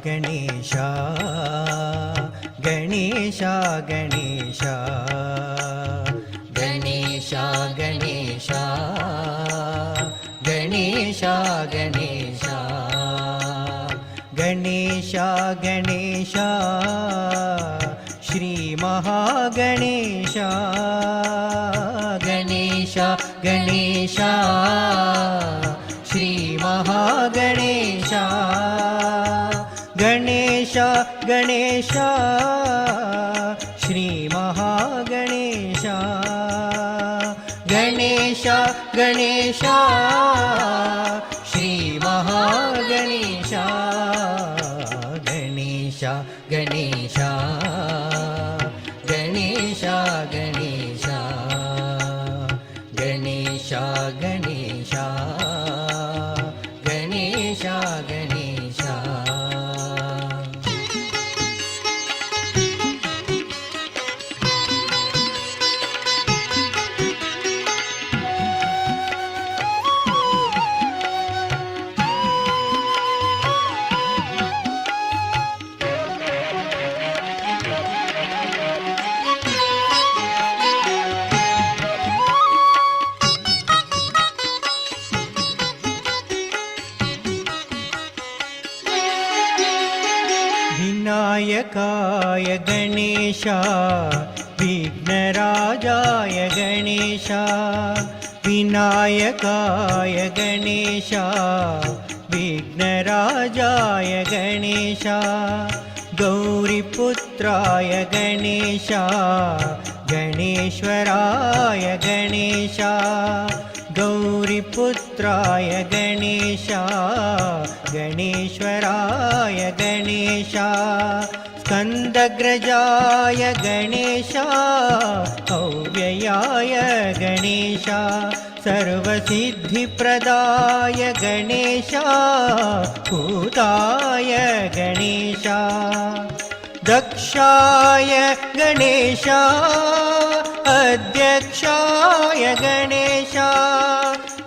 गणेशा गणेशा गणेशा गणेशा गणेशा गणेशा गणेशा गणेशा गणेशा श्री महागणेशा गणेशा गणेशा श्री महागणेशा गणेशा गणेशा श्री महागणेशा गणेशा गणेशा श्री महागणेशा गणेशा गणेशा गणेशा गणेशा गणेशा गणेशा गणेशा गणेशा विनायकाय गणेशा विघ्नराजाय गणेशा विनायकाय गणेशा विघ्नराजाय गणेशा गौरीपुत्राय गणेशा गणेश्वराय गणेशा गौरीपुत्राय गणेशा गणेश्वराय गणेशा स्कन्दग्रजाय गणेशा अव्ययाय गणेशा सर्वसिद्धिप्रदाय गणेशा भूताय गणेशा दक्षाय गणेशा अध्यक्षाय गणेशा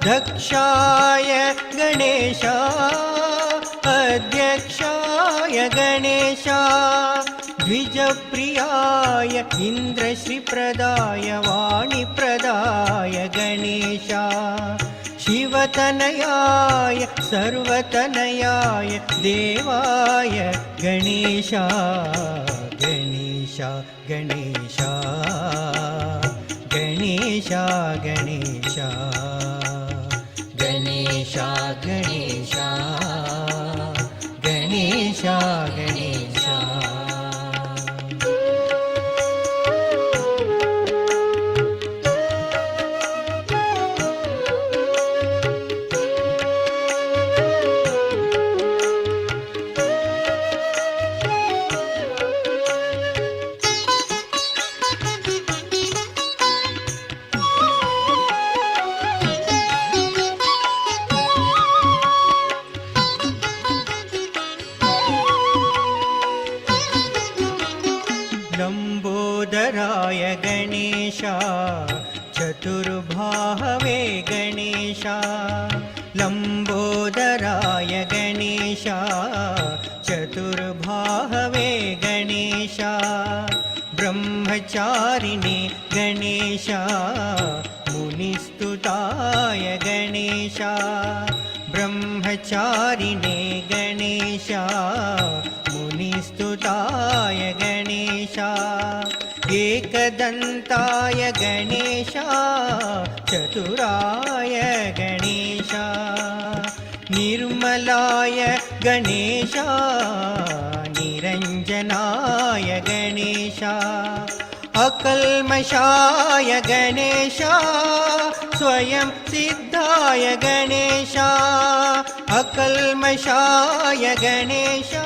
दक्षाय गणेशा अध्यक्षाय गणेशा द्विजप्रियाय इन्द्रश्रीप्रदाय वाणीप्रदाय गणेशा शिवतनयाय सर्वतनयाय देवाय गणेशा गणेशा गणेशा गणेशा गणेशा गणेशा गणेशा गणेशा गणेशा लंबोदराय गणेशा चतुर्बाहवे गणेशा लंबोदराय गणेशा चतुर्बाहवे गणेशा ब्रह्मचारिणे गणेशा मुनिस्तुताय गणेशा ब्रह्मचारिणे गणेशा मुनिस्तुताय गणेशा एकदन्ताय गणेशा चतुराय गणेशा निर्मलाय गणेशा निरञ्जनाय गणेशा अकल्मषाय गणेशा स्वयं सिद्धाय गणेशा अकल्मषाय गणेशा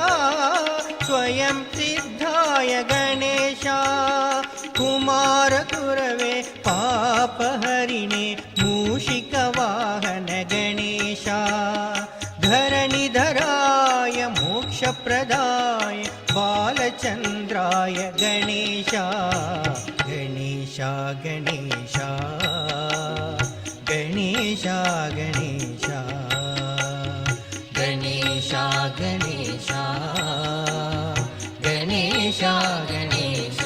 स्वयं सिद्धाय गणेशा कुमारगुरवे पापहरिणे मूषिकवाहन गणेशा धरणिधराय मोक्षप्रदाय बालचन्द्राय गणेशा गणेशा गणेशा गणेशा गणेशा गणेशा गणेशा ಗಣೇಶ ಗಣೇಶ.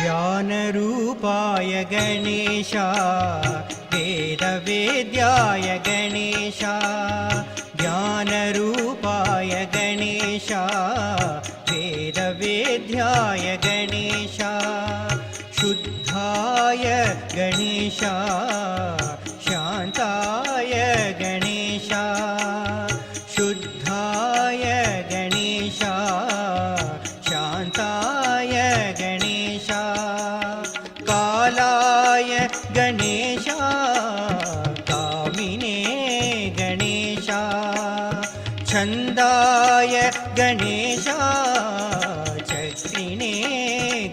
ज्ञानरूपाय गणेश वेदवेद्याय गणेश. ज्ञानरूपाय गणेश वेदवेद्याय गणेश. शुद्धाय गणेश शान्ताय गणेश. शुद्धाय गणेश शान्ताय गणेश. कालाय गणेश कामिने गणेश. छन्दाय गणेश चक्रिणे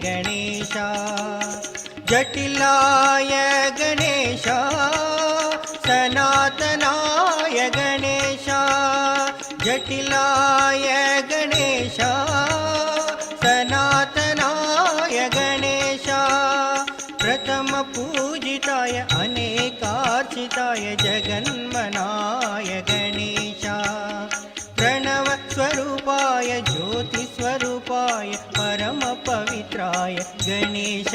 गणेश. जटिलाय गणेश सनातनाय गणेश. जटिलाय गणेश सनातनाय गणेश. प्रथम पूजिताय अनेकार्चिताय जगन्मनाय गणेश. प्रणव स्वरूपाय ज्योतिस्वरूपाय परम पवित्राय गणेश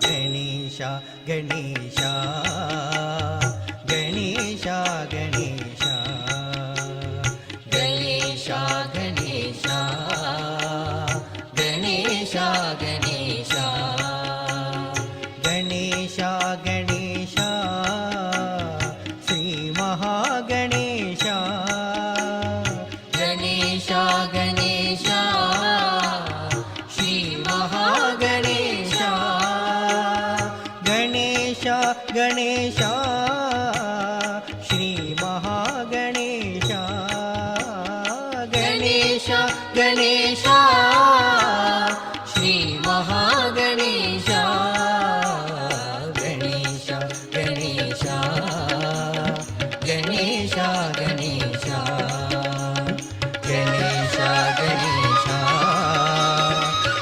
गणेश गणेश. गणेश गणेश गणेश गणेश गणेश गणेश. गणेश गणेश श्री महागणेश. गणेश गणेश श्री महागणेश. गणेश गणेश श्री महागणेश. गणेश गणेश श्री महागणेश. गणेश गणेश गणेश गणेश. गणेश गणेश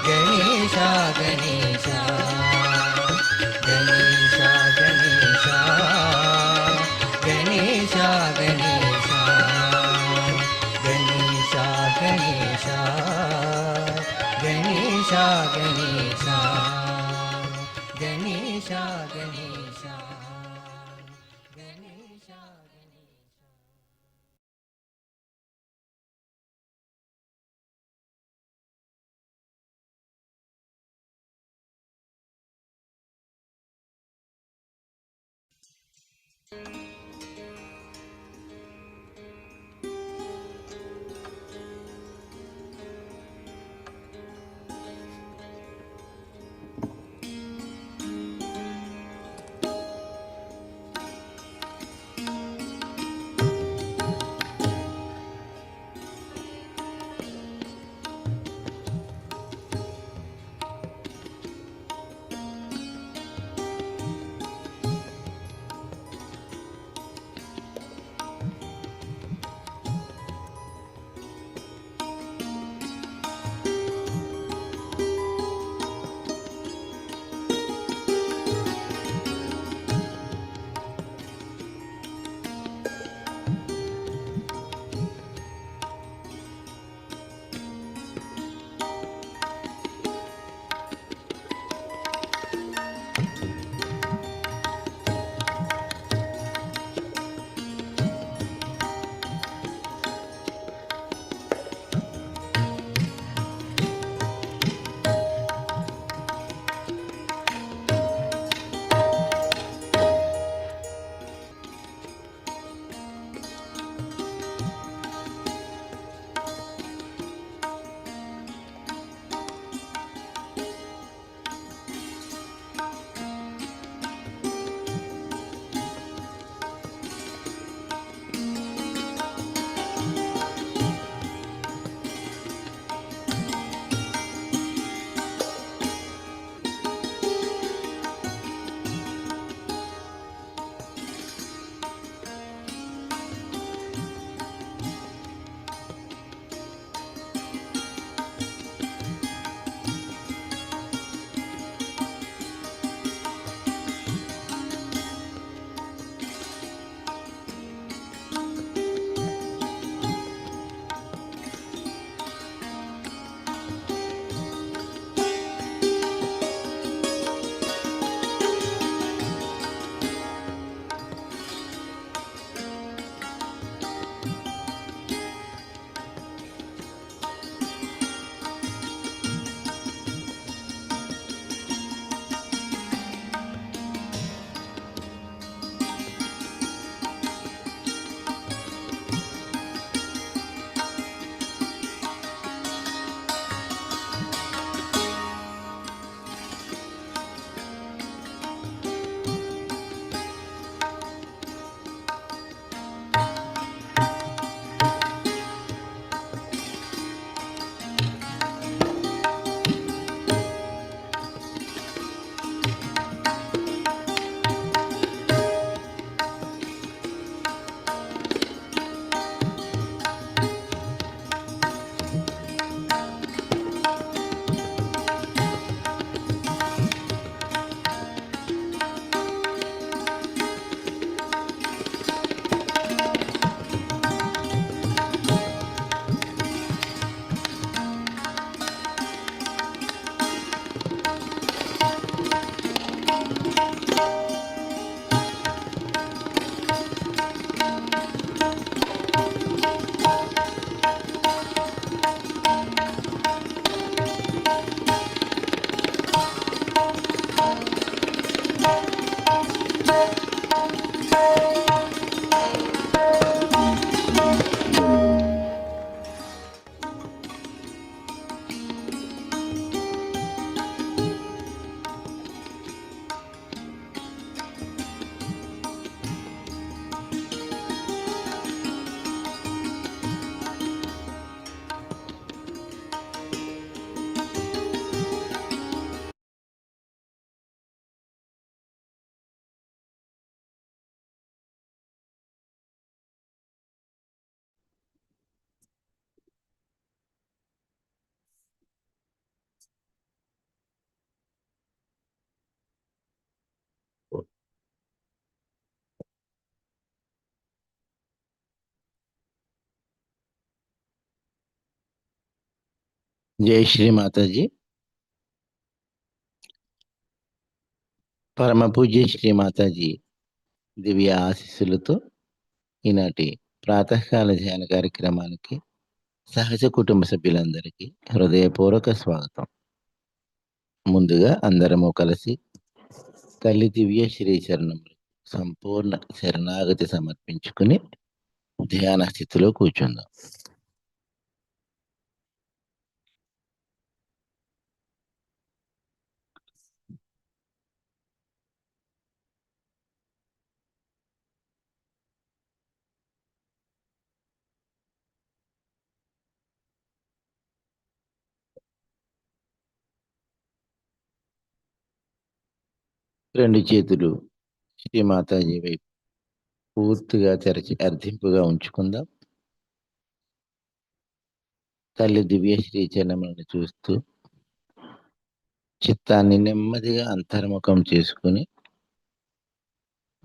गणेश गणेश. गणेश गणेश गणेश गणेश. गणेश गणेश गणेश गणेश. गणेश गणेश गणेश. జై శ్రీ మాతాజీ. పరమ పూజ్య శ్రీ మాతాజీ దివ్య ఆశీస్సులతో ఈనాటి ప్రాతకాల ధ్యాన కార్యక్రమానికి సహజ కుటుంబ సభ్యులందరికీ హృదయపూర్వక స్వాగతం. ముందుగా అందరము కలిసి తల్లి దివ్య శ్రీ చరణములు సంపూర్ణ శరణాగతి సమర్పించుకుని ధ్యాన స్థితిలో కూర్చుందాం. రెండు చేతులు శ్రీ మాతాజీ వైపు పూర్తిగా తెరచి అర్థింపుగా ఉంచుకుందాం. తల్లి దివ్య శ్రీ చరణములను చూస్తూ చిత్తాన్ని నెమ్మదిగా అంతర్ముఖం చేసుకుని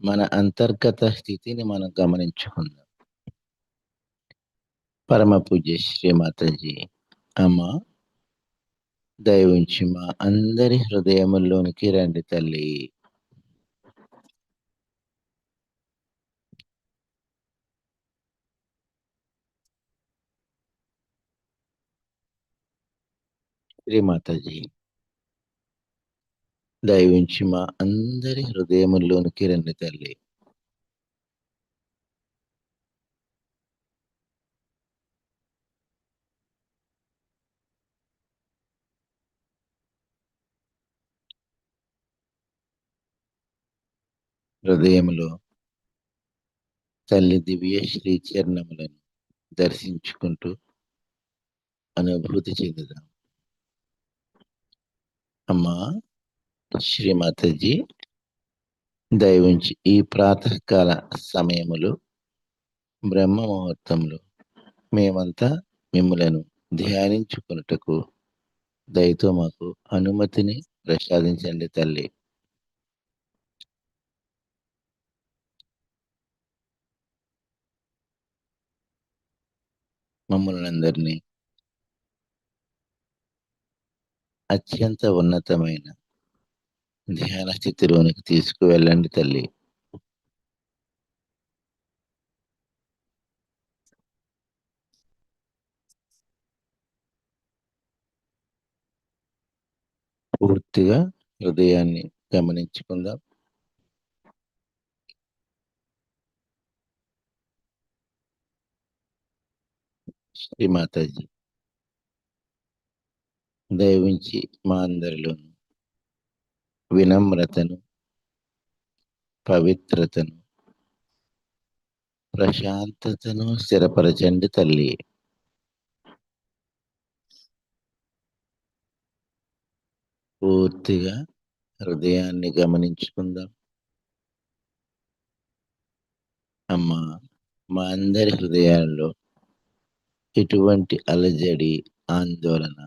మన అంతర్గత స్థితిని మనం గమనించుకుందాం. పరమ పూజ్య శ్రీ మాతాజీ అమ్మ, దయవుంచి మా అందరి హృదయముల్లోనికి రండి తల్లి. శ్రీ మాతాజీ దయవుంచి మా అందరి హృదయముల్లోనికి రండి తల్లి. హృదయములో తల్లి దివ్య శ్రీ చరణములను దర్శించుకుంటూ అనుభూతి చెందుదాం. అమ్మా శ్రీ మాతాజీ దయవుంచి ఈ ప్రాతకాల సమయములో బ్రహ్మ ముహూర్తంలో మేమంతా మిమ్ములను ధ్యానించుకున్నటకు దయతో మాకు అనుమతిని ప్రసాదించండి తల్లి. మమ్మల్ని అందరినీ అత్యంత ఉన్నతమైన ధ్యాన స్థితిలోనికి తీసుకువెళ్ళండి తల్లి. పూర్తిగా హృదయాన్ని గమనించుకుందాం. శ్రీ మాతాజీ దయవుంచి మా అందరిలోను వినమ్రతను, పవిత్రతను, ప్రశాంతతను స్థిరపరచండి తల్లి. పూర్తిగా హృదయాన్ని గమనించుకుందాం. అమ్మా, మా అందరి హృదయాల్లో ఎటువంటి అలజడి, ఆందోళన,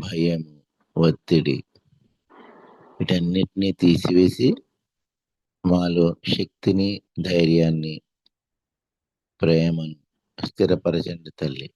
భయము, ఒత్తిడి వీటన్నిటినీ తీసివేసి మాలో శక్తిని, ధైర్యాన్ని, ప్రేమను స్థిరపరచండి తల్లి.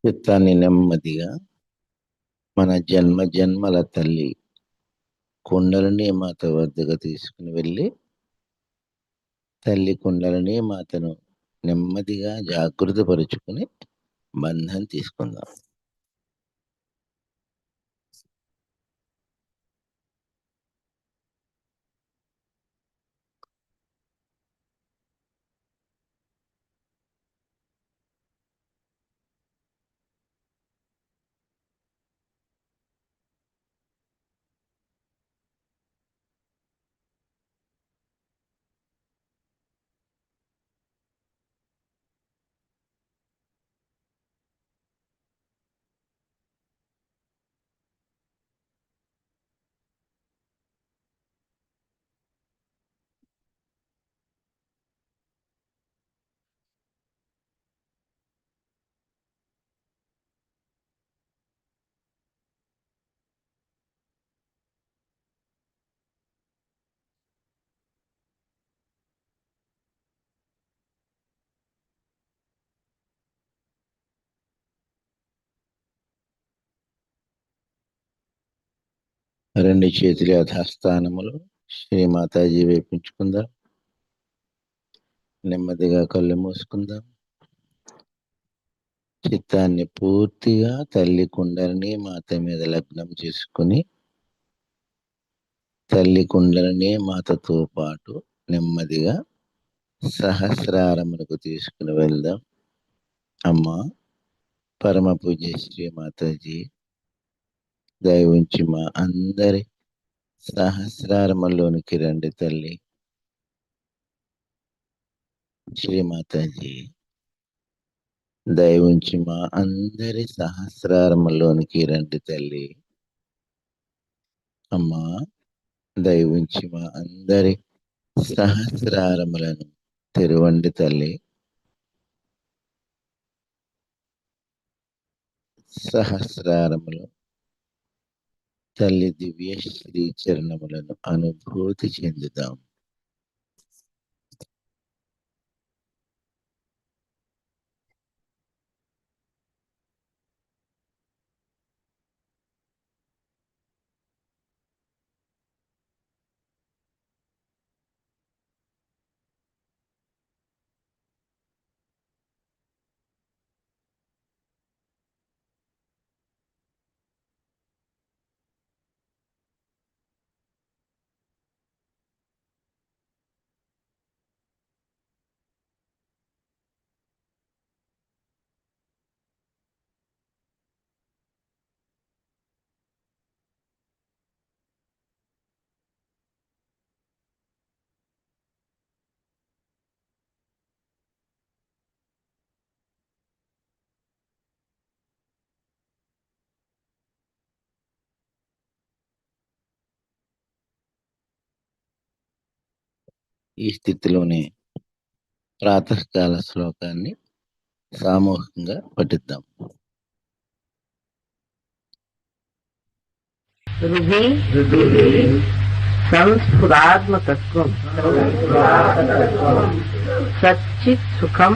చిత్తాన్ని నెమ్మదిగా మన జన్మ జన్మల తల్లి కుండలని మాత వద్దకు తీసుకుని వెళ్ళి తల్లి కుండలని మాతను నెమ్మదిగా జాగృత పరుచుకుని బంధం తీసుకుందాం. రెండు చేతుల యథాస్థానములు శ్రీమాతాజీ వేపించుకుందాం. నెమ్మదిగా కళ్ళు మూసుకుందాం. చిత్తాన్ని పూర్తిగా తల్లి కుండలని మాత మీద లగ్నం చేసుకుని తల్లి కుండలని మాతతో పాటు నెమ్మదిగా సహస్రారములకు తీసుకుని వెళ్దాం. అమ్మా, పరమ పూజ్య శ్రీ మాతాజీ దయవుంచి మా అందరి సహస్రారములోనికి రండి తల్లి. శ్రీమాతాజీ దయవుంచి మా అందరి సహస్రారములోనికి రండి తల్లి. అమ్మా, దయవుంచి మా అందరి సహస్రారములను తెరవండి తల్లి. సహస్రారములు తల్లి దివ్య శ్రీ చరణములను అనుభూతి చెందుదాం. ఈ స్థితిలోనే ప్రాతకాల శ్లోకాన్ని సామూహికంగా పఠిద్దాం. సంస్ఫురాత్మతత్వం సచ్చిత్ సుఖం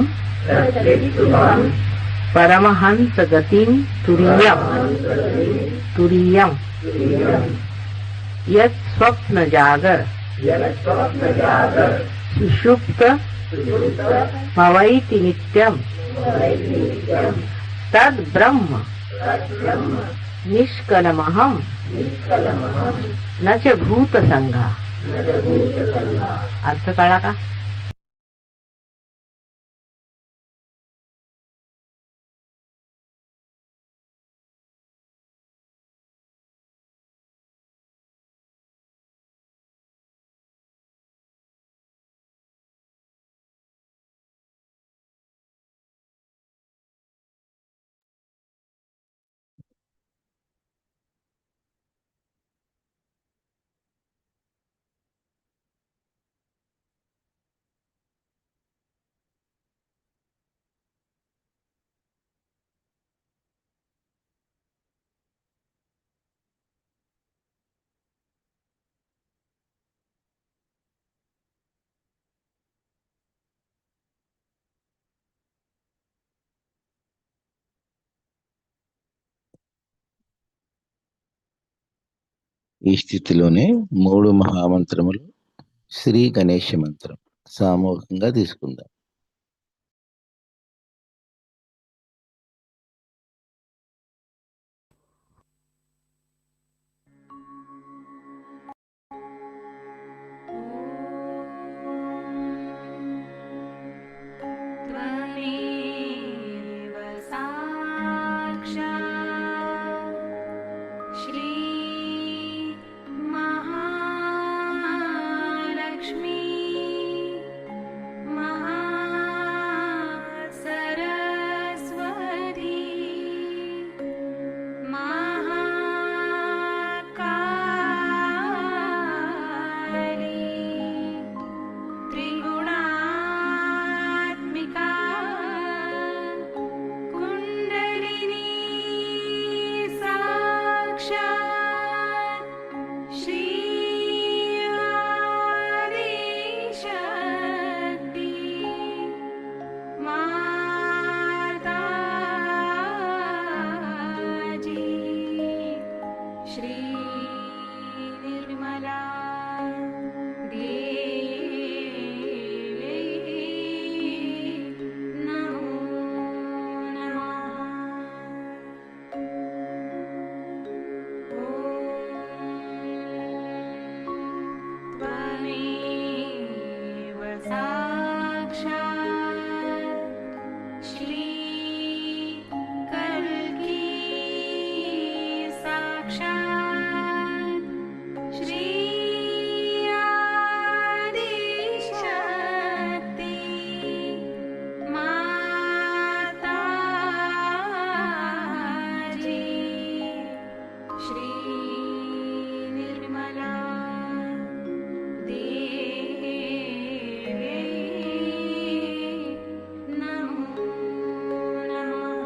పరమహంస గతిం తురీయం యత్ స్వప్న జాగర సుషుప్త భవైతి నిత్యం తద్ బ్రహ్మ నిష్కలమహం न च भूत संगा. अर्थ कळला का? ఈ స్థితిలోనే 3 మహామంత్రములు శ్రీ గణేష మంత్రం సామూహికంగా తీసుకుందాం. त्वमेव साक्षात् श्री महालक्ष्मी महासरस्वती महाकाली त्रिगुणात्मिका कुण्डलिनी साक्षात् श्री आदिशक्ति माताजी श्री निर्मला देवी नमो नमः। त्वमेव साक्षात् श्री कल्की साक्षात् श्री आदिशक्ति माताजी श्री निर्मला देवी नमो नमः।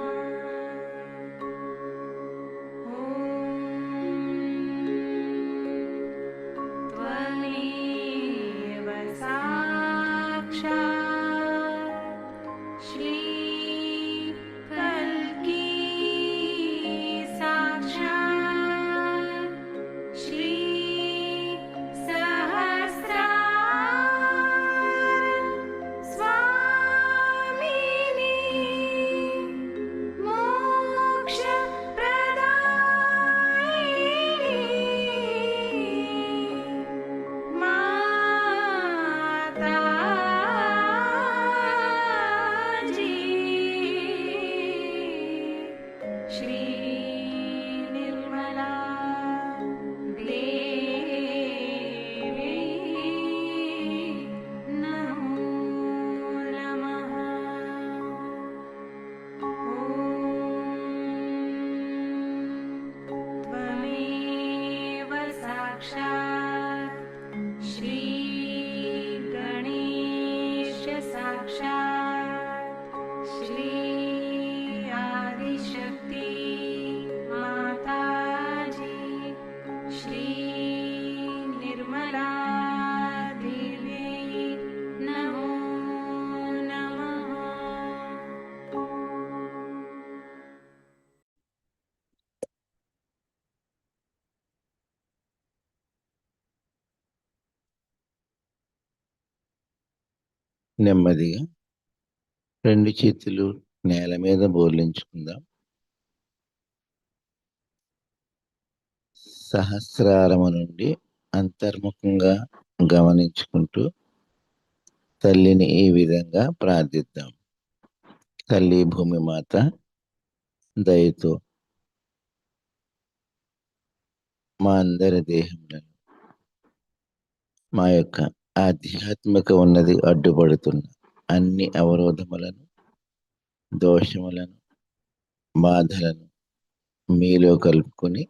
त्वमेव साक्षात् श्री कल्की साक्षात् श्री सहस्रार स्वामिनी मोक्षप्रदायिनी माताजी श्री निर्मला देवी नमो नमः। त्वमेव साक्षात् श्री गणेश साक्षात् श्री आदिशक्ति माताजी श्री निर्मला देवी नमो नमः। నెమ్మదిగా 2 చేతులు నేల మీద బోర్లించుకుందాం. సహస్రారము నుండి అంతర్ముఖంగా గమనించుకుంటూ తల్లిని ఈ విధంగా ప్రార్థిద్దాం. తల్లి భూమి మాత దయతో మా అందరి దేహములను మా యొక్క ఆధ్యాత్మిక ఉన్నది అడ్డుపడుతున్న అన్ని అవరోధములను, దోషములను, బాధలను మీలో కలుపుకొని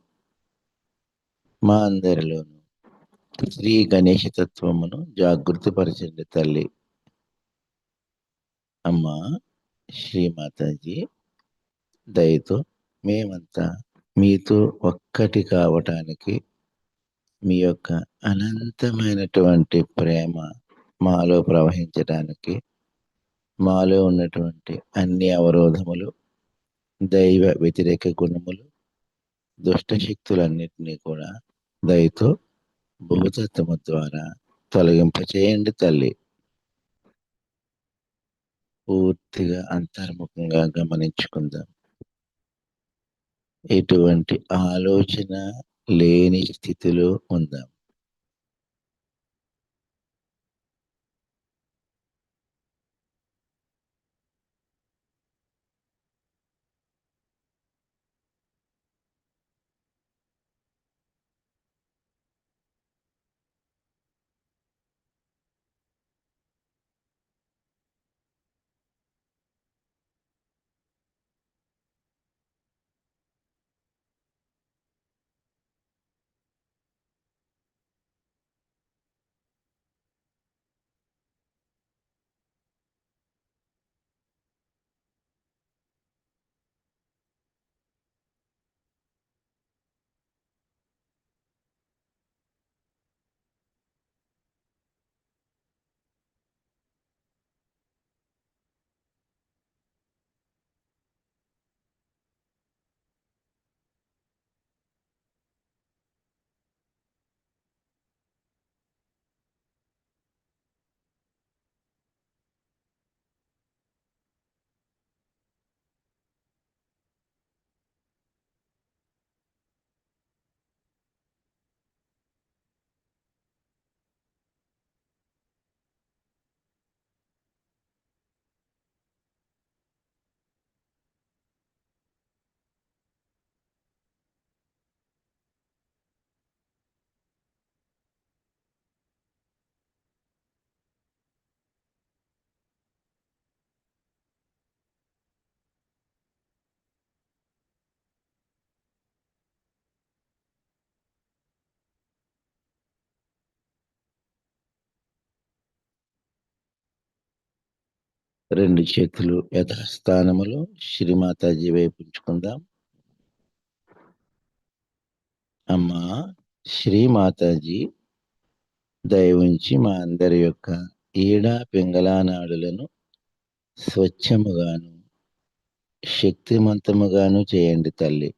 మా అందరిలోను శ్రీ గణేష తత్వమును జాగృతిపరచండి తల్లి. అమ్మా శ్రీమాతాజీ దయతో మేమంతా మీతో ఒక్కటి కావటానికి మీ యొక్క అనంతమైనటువంటి ప్రేమ మాలో ప్రవహించడానికి మాలో ఉన్నటువంటి అన్ని అవరోధములు, దైవ వ్యతిరేక గుణములు, దుష్టశక్తులన్నిటినీ కూడా దయతో భూతత్వము ద్వారా తొలగింపచేయండి తల్లి. పూర్తిగా అంతర్ముఖంగా గమనించుకుందాం. ఎటువంటి ఆలోచన లేని స్థితిలో ఉందాం. రెండు చేతులు యథాస్థానములో శ్రీమాతాజీ వైపు ఉంచుకుందాం. అమ్మా శ్రీమాతాజీ దయ ఉంచి మా అందరి యొక్క ఈడా పింగళా నాడులను స్వచ్ఛముగాను శక్తిమంతముగాను చేయండి తల్లి.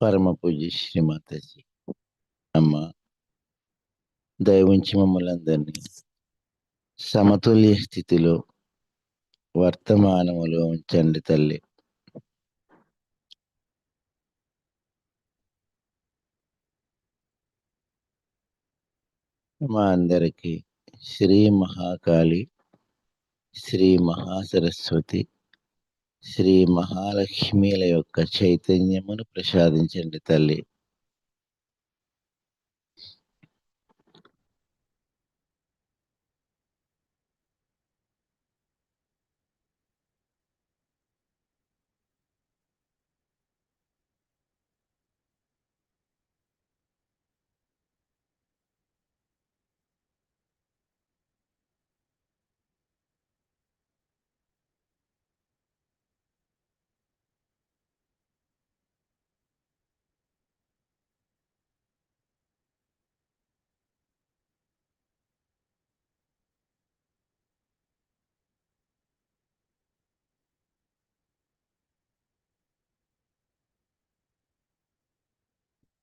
పరమ పూజ్య శ్రీమాతాజీ అమ్మ దయ ఉంచి మమ్మల్ని అందరినీ సమతుల్య స్థితిలో వర్తమానములో ఉంచండి తల్లి. మా అందరికీ శ్రీ మహాకాళి, శ్రీ మహాసరస్వతి, శ్రీ మహాలక్ష్మిల యొక్క చైతన్యమును ప్రసాదించండి తల్లి.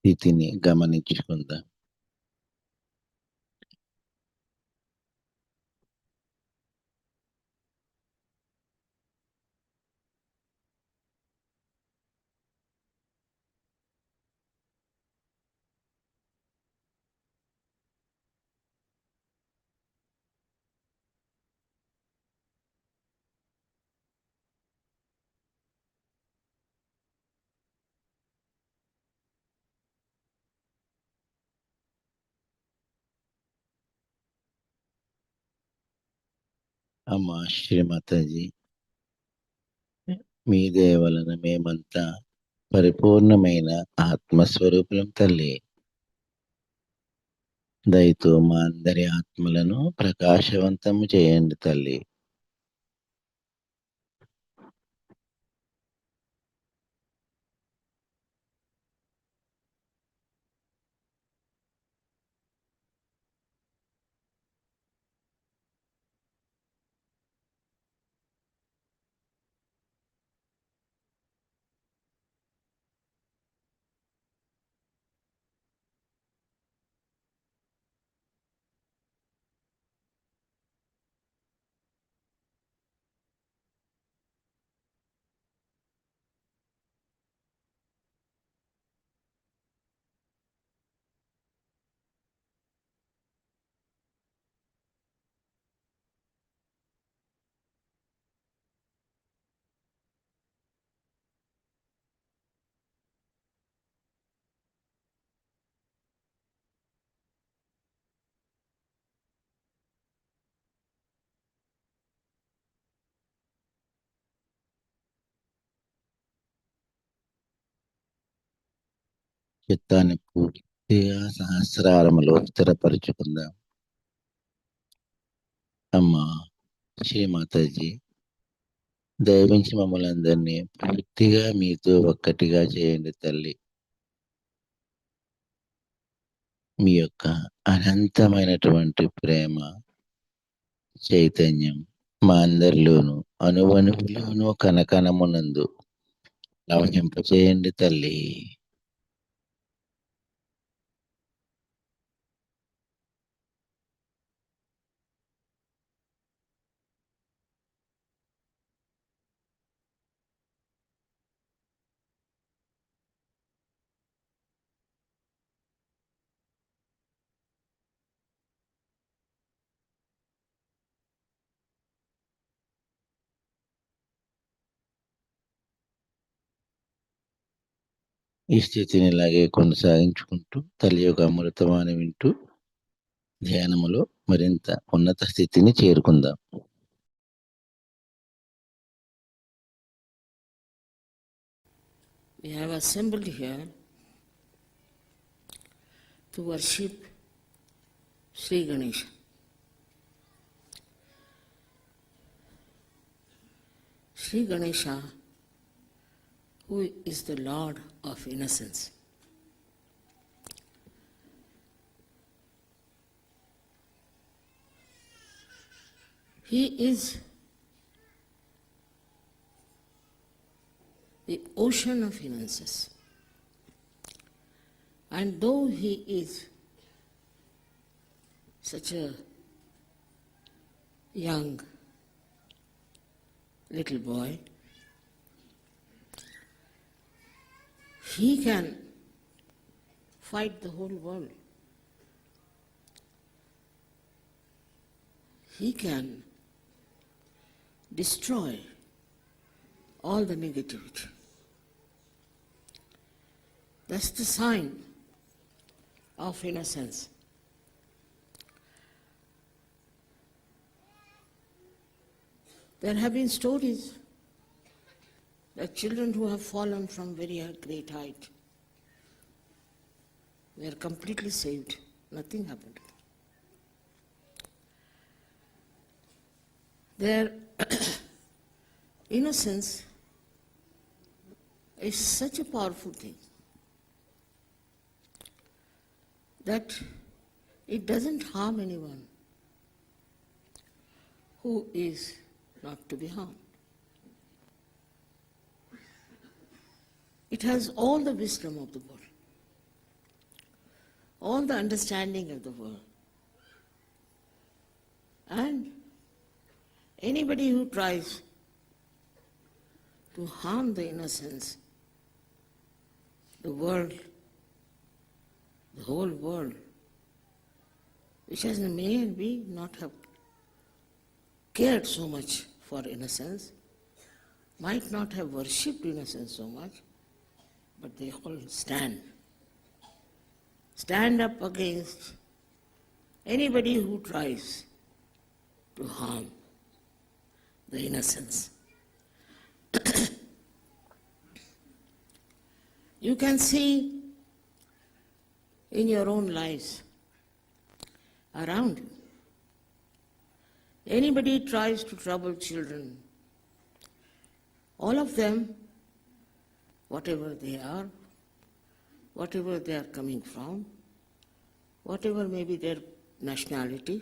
స్థితిని గమనించుకుందాం. అమ్మా శ్రీమాతాజీ మీ దయ వలన మేమంతా పరిపూర్ణమైన ఆత్మస్వరూపులం తల్లి. దయతో మా అందరి ఆత్మలను ప్రకాశవంతము చేయండి తల్లి. చిత్తాన్ని పూర్తిగా సహస్రారములో స్థిరపరుచుకుందాం. అమ్మా శ్రీమాతాజీ, దయవించి మమ్మల్ని అందరినీ పూర్తిగా మీతో ఒక్కటిగా చేయండి తల్లి. మీ యొక్క అనంతమైనటువంటి ప్రేమ, చైతన్యం మా అందరిలోను అణువణువులోను కనకనమునందు ప్రవహింపచేయండి తల్లి. ఈ స్థితిని ఇలాగే కొనసాగించుకుంటూ తల్లి యొక్క అమృతవాణి వింటూ ధ్యానములో మరింత ఉన్నత స్థితిని చేరుకుందాం. We have assembled here to worship Shri Ganesha. Shri Ganesha, who is the Lord of innocence. He is the ocean of innocence. And though he is such a young little boy, he can fight the whole world. He can destroy all the negativity. That's the sign of innocence. There have been stories that children who have fallen from very great height were completely saved. Nothing happened. Their innocence is such a powerful thing that it doesn't harm anyone who is not to be harmed. It has all the wisdom of the world, all the understanding of the world. And anybody who tries to harm the innocence, the world, the whole world, which has maybe not have cared so much for innocence, might not have worshipped innocence so much, but they all stand up against anybody who tries to harm the innocence. You can see in your own lives around you. Anybody tries to trouble children, all of them, whatever they are, whatever they are coming from, whatever may be their nationality,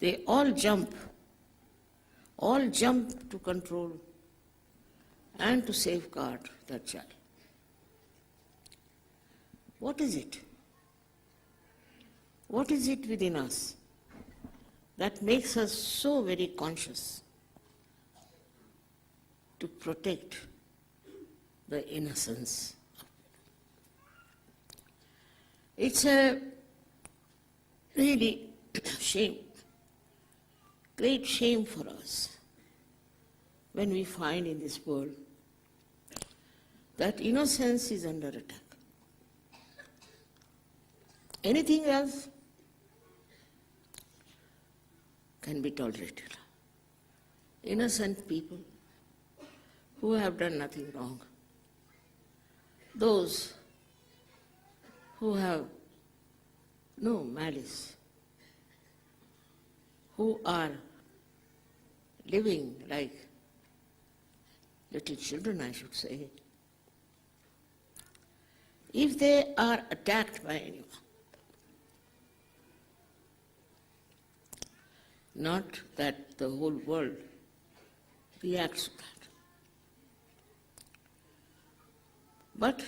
they all jump to control and to safeguard that child. What is it? What is it within us that makes us so very conscious to protect the innocence? It's a really shame, great shame for us when we find in this world that innocence is under attack. Anything else can be tolerated. Innocent people who have done nothing wrong, those who have no malice, who are living like little children, I should say, if they are attacked by anyone, not that the whole world reacts to that, but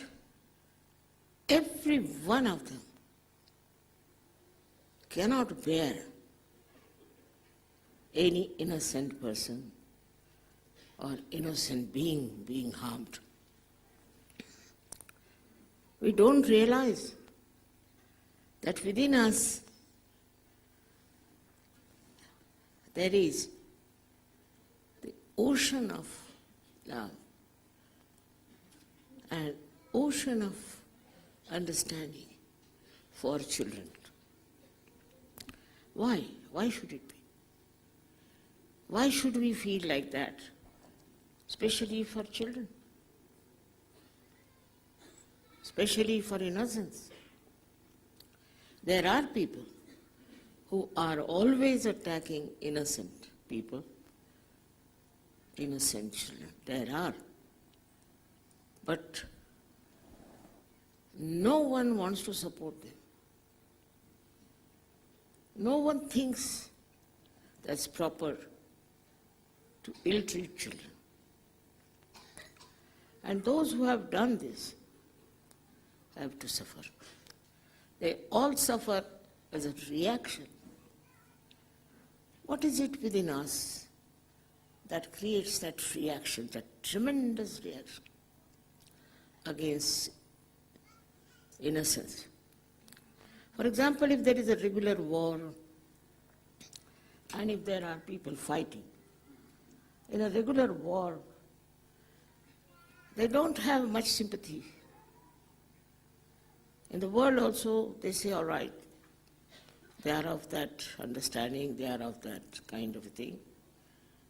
every one of them cannot bear any innocent person or innocent being being harmed. We don't realize that within us there is the ocean of love, an ocean of understanding for children. Why? Why should it be? Why should we feel like that, especially for children, especially for innocence? There are people who are always attacking innocent people, innocent children. There are. But no one wants to support them. No one thinks that's proper to ill-treat children. And those who have done this have to suffer. They all suffer as a reaction. What is it within us that creates that reaction, that tremendous reaction against innocence? For example, if there is a regular war and if there are people fighting, in a regular war, they don't have much sympathy. In the world also, they say, all right, they are of that understanding, they are of that kind of a thing.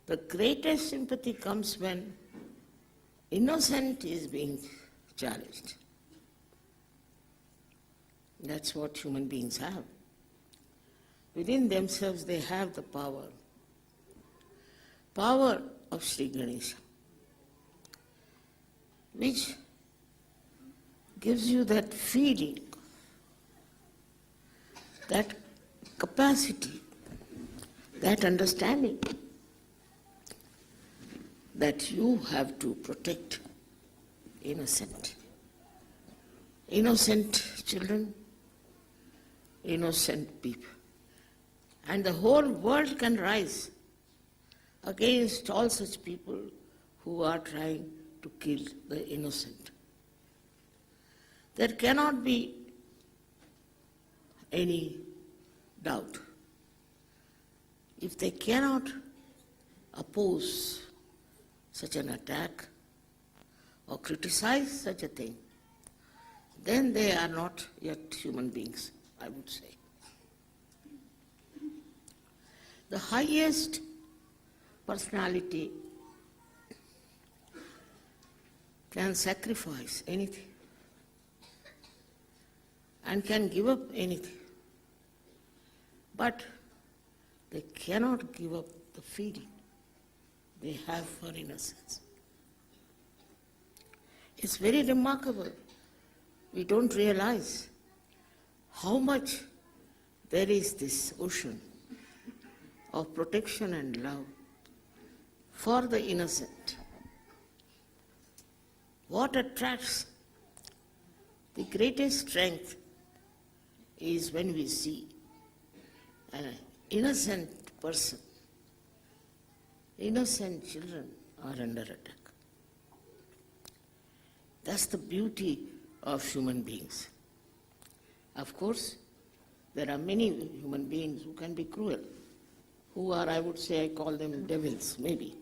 The greatest sympathy comes when innocent is being challenged. That's what human beings have. Within themselves they have the power of Shri Ganesha, which gives you that feeling, that capacity, that understanding that you have to protect innocent children, innocent people. And the whole world can rise against all such people who are trying to kill the innocent. There cannot be any doubt. If they cannot oppose such an attack or criticize such a thing, then they are not yet human beings, I would say. The highest personality can sacrifice anything and can give up anything, but they cannot give up the feeling they have for innocence. It's very remarkable. We don't realize how much there is this ocean of protection and love for the innocent. What attracts the greatest strength is when we see an innocent person, innocent children are under attack. That's the beauty of human beings. Of course, there are many human beings who can be cruel, who are, I would say, I call them devils, maybe.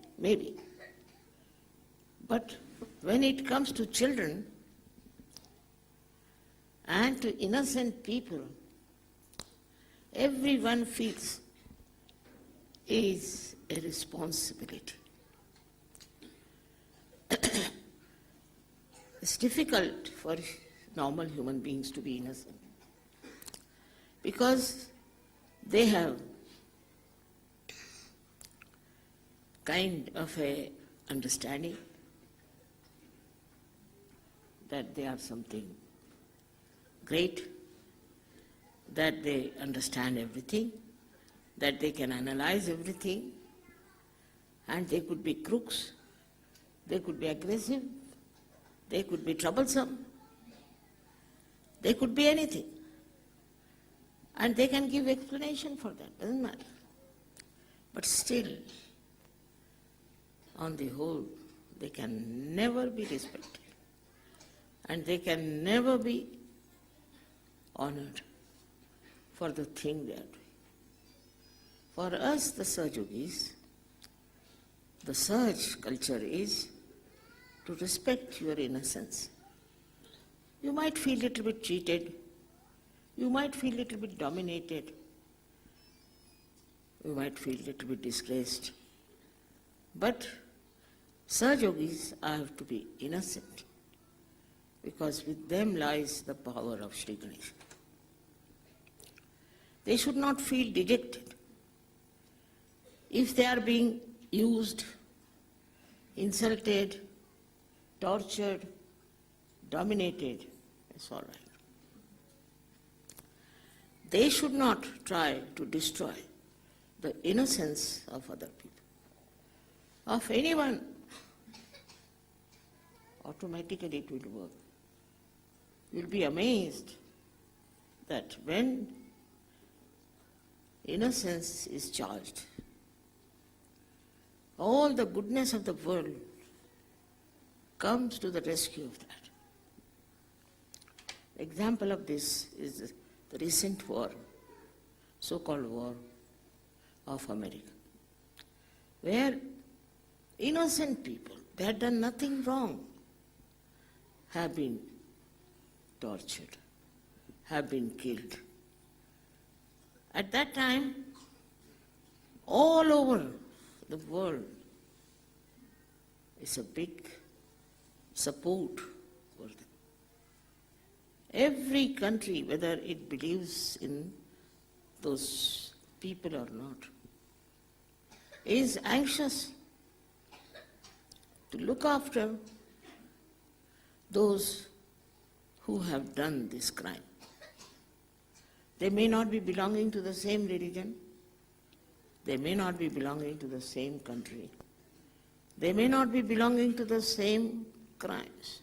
But when it comes to children and to innocent people, everyone feels is a responsibility. It's difficult for normal human beings to be innocent. Because they have kind of a understanding that they are something great, that they understand everything, that they can analyze everything, and they could be crooks, they could be aggressive, they could be troublesome, they could be anything. And they can give explanation for that, doesn't matter. But still, on the whole, they can never be respected. And they can never be honored for the thing they are doing. For us, the Sahaja Yogis, the Sahaja culture is to respect your innocence. You might feel a little bit cheated, you might feel a little bit dominated, you might feel a little bit disgraced, but Sahaja Yogis have to be innocent, because with them lies the power of Shri Ganesha. They should not feel dejected if they are being used, insulted, tortured, dominated. It's all right. They should not try to destroy the innocence of other people, of anyone. Automatically it will work. You'll be amazed that when innocence is charged, all the goodness of the world comes to the rescue of that. Example of this is the recent war, so-called war of America, where innocent people, they had done nothing wrong, have been tortured, have been killed. At that time, all over the world, it's a big support for them. Every country, whether it believes in those people or not, is anxious to look after those who have done this crime. They may not be belonging to the same religion, they may not be belonging to the same country, they may not be belonging to the same crimes.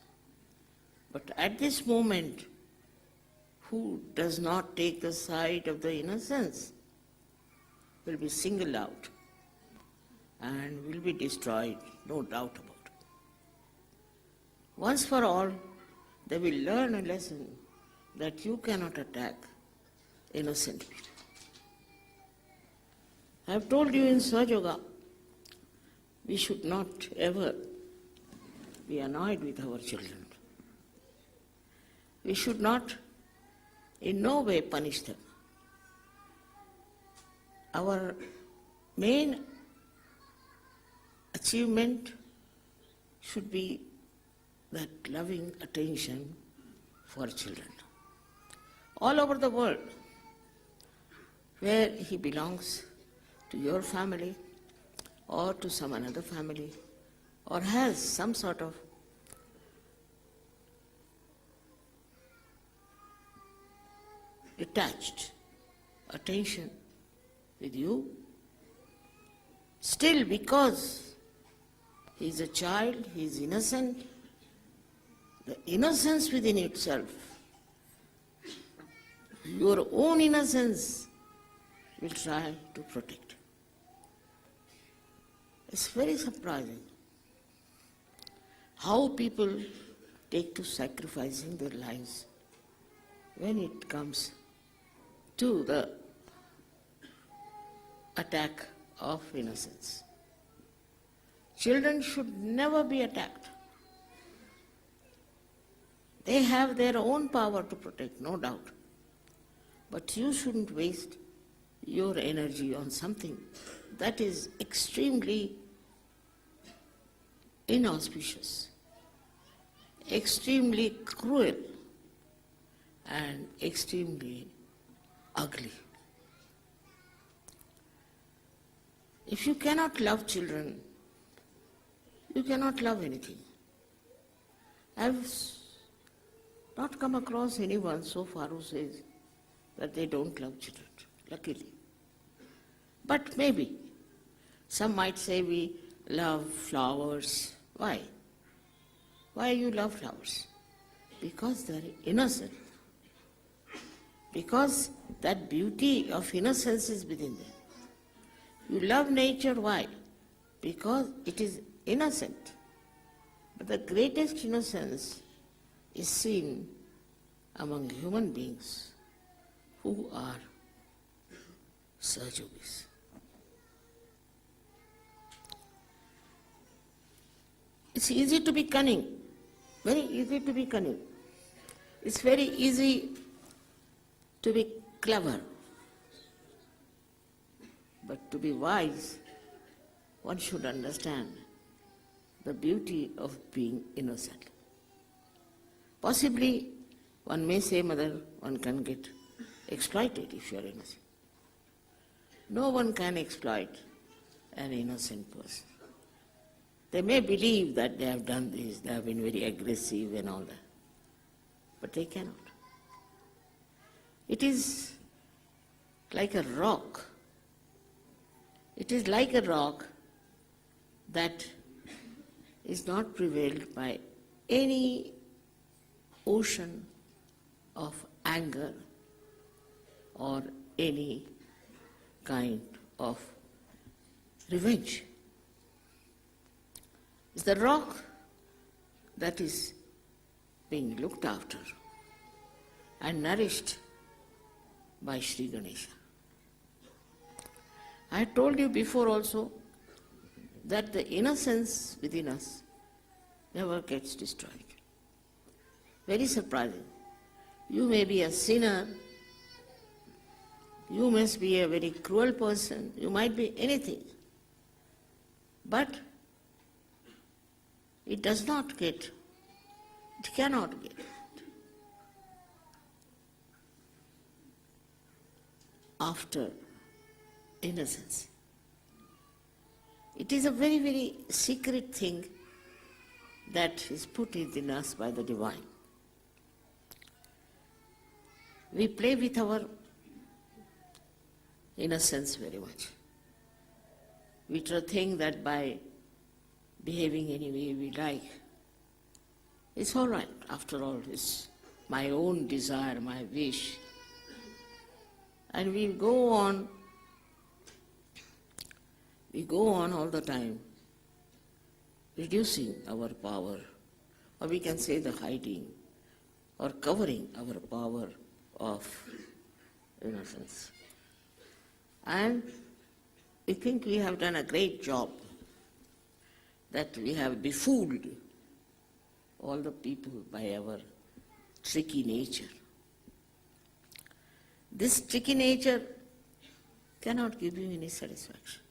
But at this moment, who does not take the side of the innocence will be singled out and will be destroyed, no doubt about it. Once for all, they will learn a lesson that you cannot attack innocent people. I have told you in Sahaja Yoga, we should not ever be annoyed with our children. We should not in no way punish them. Our main achievement should be that loving attention for children. All over the world, where he belongs to your family or to some another family, or has some sort of detached attention with you, still because he is a child, he is innocent, the innocence within itself, your own innocence, will try to protect. It's very surprising how people take to sacrificing their lives when it comes to the attack of innocence. Children should never be attacked. They have their own power to protect, no doubt. But you shouldn't waste your energy on something that is extremely inauspicious, extremely cruel, and extremely ugly. If you cannot love children, you cannot love anything. I've not come across anyone so far who says that they don't love children, luckily. But maybe some might say we love flowers. Why? Why you love flowers? Because they're innocent. Because that beauty of innocence is within them. You love nature, why? Because it is innocent. But the greatest innocence is seen among human beings who are Sahajogis. It's easy to be cunning, very easy to be cunning. It's very easy to be clever. But to be wise, one should understand the beauty of being innocent. Possibly, one may say, Mother, one can get exploited if you are innocent. No one can exploit an innocent person. They may believe that they have done this, they have been very aggressive and all that, but they cannot. It is like a rock. It is like a rock that is not prevailed by any ocean of anger or any kind of revenge. It's the rock that is being looked after and nourished by Shri Ganesha. I told you before also that the innocence within us never gets destroyed. Very surprising. You may be a sinner, you must be a very cruel person, you might be anything, but it does not get, it cannot get after innocence. It is a very, very secret thing that is put within us by the divine. We play with our innocence very much. We try to think that by behaving any way we like, it's all right. After all, it's my own desire, my wish. And we go on all the time reducing our power, or we can say the hiding or covering our power of innocence. And we think we have done a great job, that we have befooled all the people by our tricky nature. This tricky nature cannot give you any satisfaction.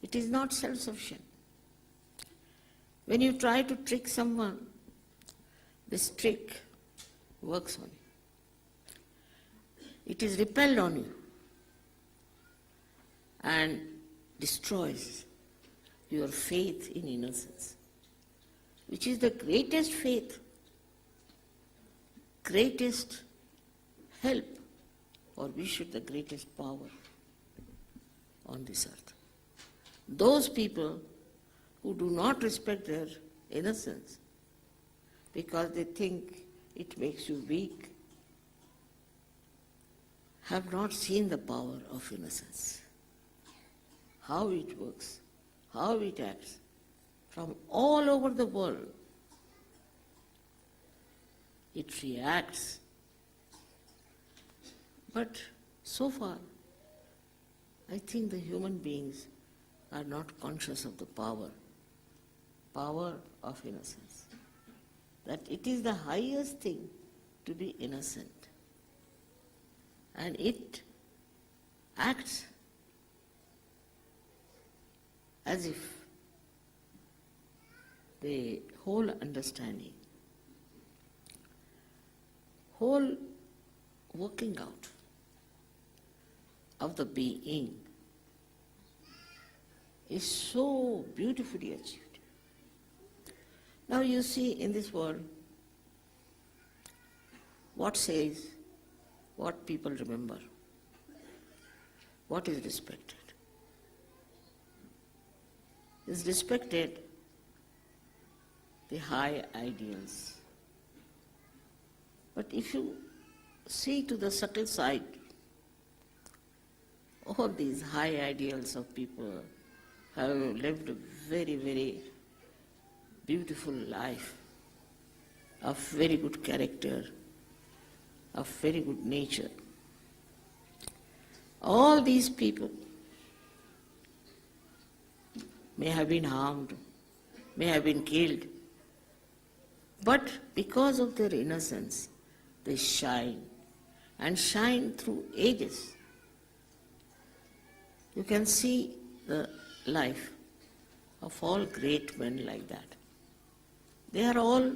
It is not self-sufficient. When you try to trick someone, this trick works on you. It is repelled on you and destroys your faith in innocence, which is the greatest faith, greatest help, or we should the greatest power on this earth. Those people who do not respect their innocence because they think it makes you weak have not seen the power of innocence, how it works, how it acts from all over the world. It reacts. But so far, I think the human beings are not conscious of the power of innocence. That it is the highest thing to be innocent. And it acts as if the whole understanding, whole working out of the being is so beautifully achieved. Now you see in this world, what says, what people remember, what is respected. Is respected the high ideals. But if you see to the subtle side, all these high ideals of people have lived a very, very beautiful life, of very good character, of very good nature. All these people may have been harmed, may have been killed, but because of their innocence, they shine, and shine through ages. You can see the life of all great men like that. They are all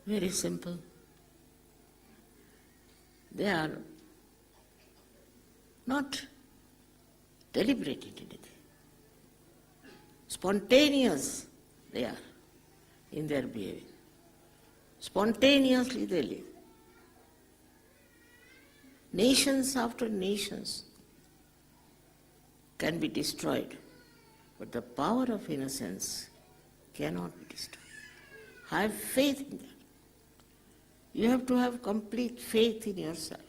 very simple. They are not deliberate in anything. Spontaneous they are in their behavior. Spontaneously they live. Nations after nations can be destroyed, but the power of innocence cannot be destroyed. Have faith in that. You have to have complete faith in yourself,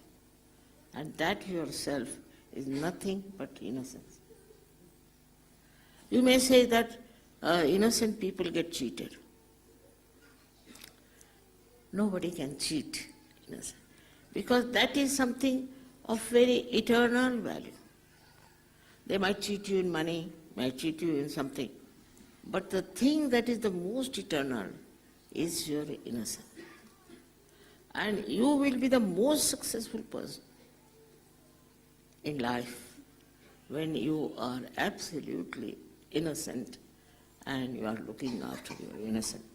and that yourself is nothing but innocence. You may say that innocent people get cheated. Nobody can cheat innocent, because that is something of very eternal value. They might cheat you in money, might cheat you in something, but the thing that is the most eternal is your innocence. And you will be the most successful person in life when you are absolutely innocent and you are looking after your innocence.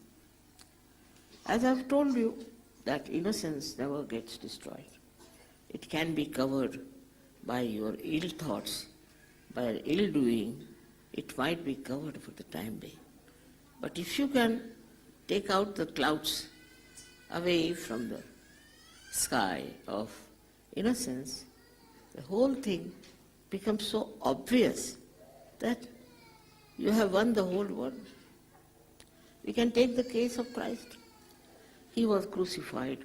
As I've told you, that innocence never gets destroyed. It can be covered by your ill thoughts, by ill doing. It might be covered for the time being. But if you can take out the clouds away from the sky of innocence, the whole thing becomes so obvious that you have won the whole world. We can take the case of Christ. He was crucified,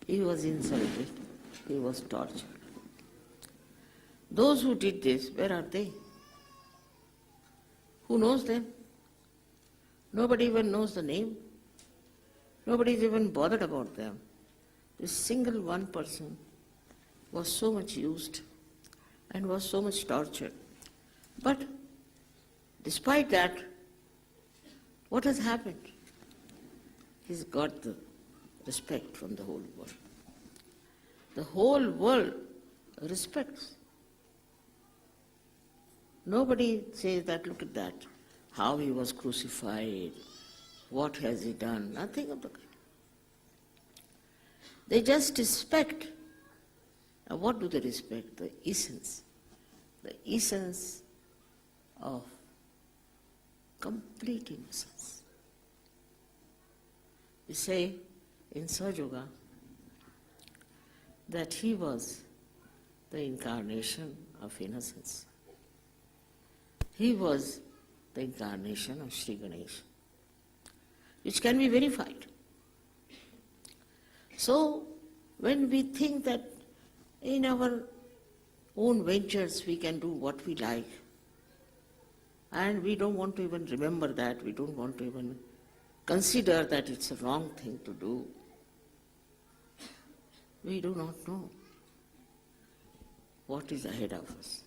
he was insulted, he was tortured. Those who did this, where are they? Who knows them? Nobody even knows the name. Nobody is even bothered about them. This single one person was so much used and was so much tortured. But despite that, what has happened? He's got the respect from the whole world. The whole world respects. Nobody says that, look at that, how he was crucified, what has he done, nothing of the kind. They just respect. Now what do they respect? The essence of complete innocence. We say in Sahaja that he was the incarnation of innocence. He was the incarnation of Shri Ganesha, which can be verified. So, when we think that in our own ventures we can do what we like, and we don't want to even remember that, we don't want to even consider that it's a wrong thing to do, we do not know what is ahead of us.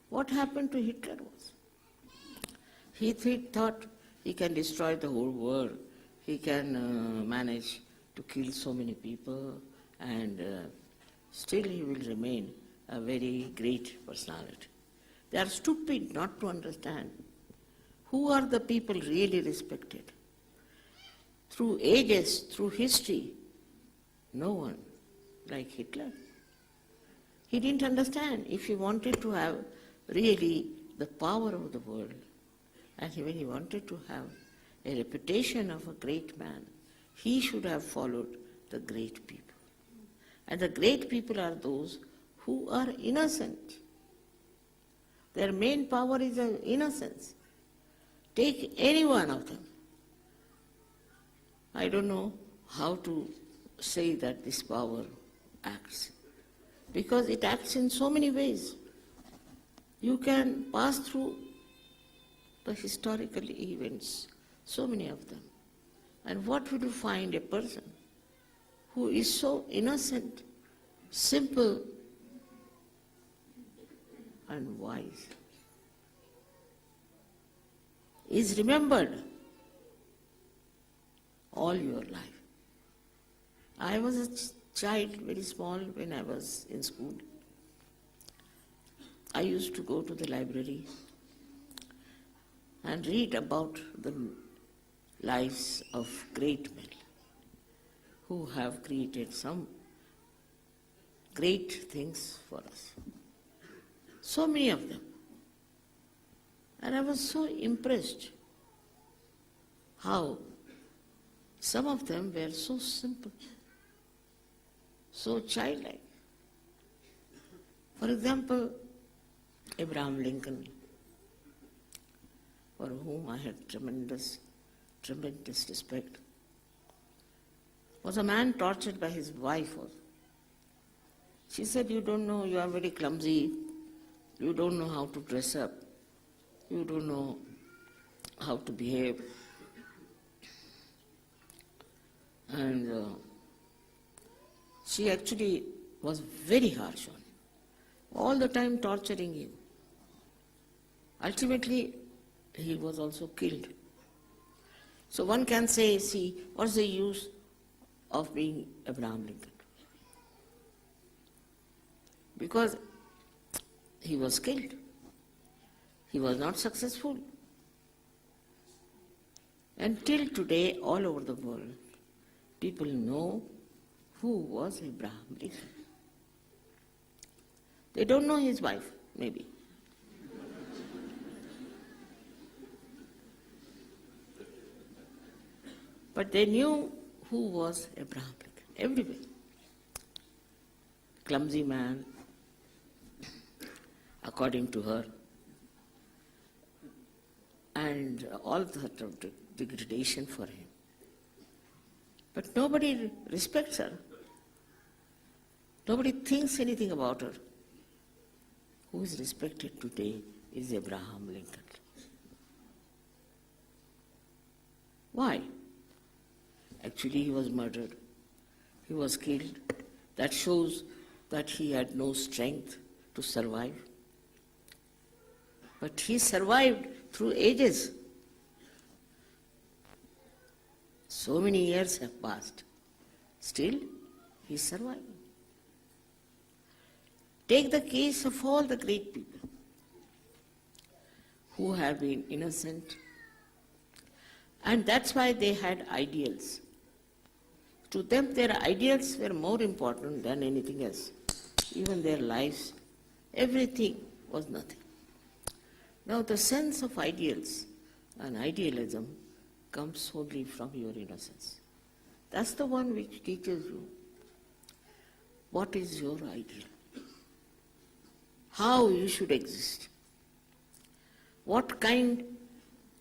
What happened to Hitler was, he thought he can destroy the whole world, he can manage to kill so many people, and still he will remain a very great personality. They are stupid not to understand who are the people really respected. through ages, through history, no one like Hitler. He didn't understand if he wanted to have really the power of the world, and when he wanted to have a reputation of a great man, he should have followed the great people. And the great people are those who are innocent. Their main power is innocence. Take any one of them. I don't know how to say that this power acts, because it acts in so many ways. You can pass through the historical events, so many of them. And what would you find a person who is so innocent, simple, and wise is remembered all your life. I was a child, very small, when I was in school. I used to go to the library and read about the lives of great men who have created some great things for us. So many of them. And I was so impressed how some of them were so simple, so childlike. For example, Abraham Lincoln, for whom I had tremendous respect, was a man tortured by his wife also. She said, "You don't know, you are very clumsy, you don't know how to dress up, you don't know how to behave." And she actually was very harsh on him, all the time torturing him. Ultimately, he was also killed. So one can say, see, what's the use of being Abraham Lincoln? Because he was killed. He was not successful. Until today, all over the world, people know who was Abraham Lincoln. They don't know his wife, maybe. But they knew who was Abraham Lincoln, everywhere. Clumsy man, according to her, and all sort of degradation for him. But nobody respects her. Nobody thinks anything about her. Who is respected today is Abraham Lincoln. Why? Actually, he was murdered. He was killed. That shows that he had no strength to survive. But he survived through ages. So many years have passed. Still, he survived. Take the case of all the great people who have been innocent, and that's why they had ideals. To them, their ideals were more important than anything else. Even their lives, everything was nothing. Now, the sense of ideals and idealism comes only from your innocence. That's the one which teaches you what is your ideal, how you should exist, what kind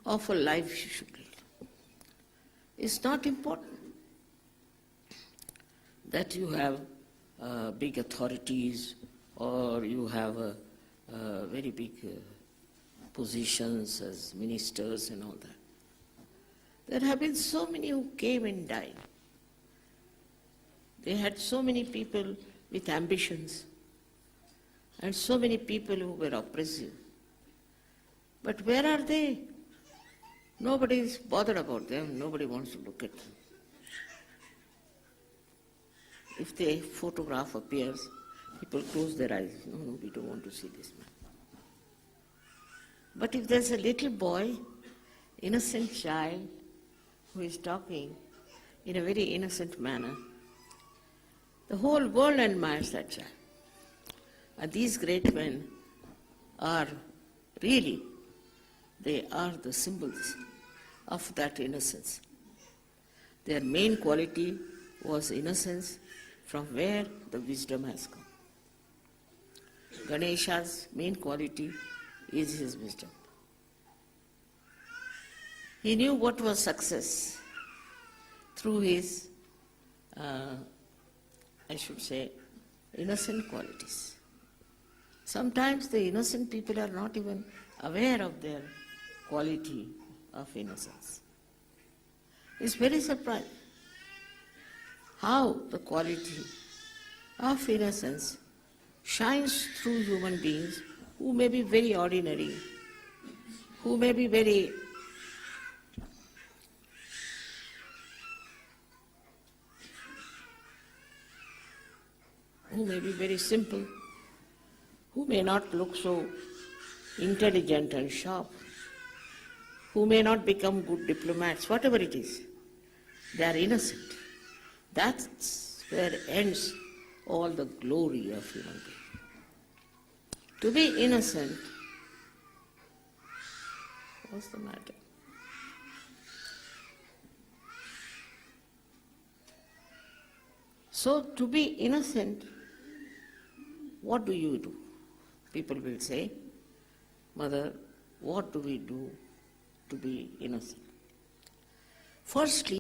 of a life you should lead. It's not important that you have big authorities or you have very big positions as ministers and all that. There have been so many who came and died. They had so many people with ambitions and so many people who were oppressive. But where are they? Nobody is bothered about them. Nobody wants to look at them. If the photograph appears, people close their eyes. No, we don't want to see this man. But if there's a little boy, innocent child, who is talking, in a very innocent manner. The whole world admires that child. And these great men are really, they are the symbols of that innocence. Their main quality was innocence, from where the wisdom has come. Ganesha's main quality is his wisdom. He knew what was success through his, innocent qualities. Sometimes the innocent people are not even aware of their quality of innocence. It's very surprising how the quality of innocence shines through human beings who may be very ordinary, who may be very simple, who may not look so intelligent and sharp, who may not become good diplomats, whatever it is. They are innocent. That's where ends all the glory of human being. To be innocent, what's the matter? So to be innocent, what do you do? People will say, Mother, what do we do to be innocent? Firstly,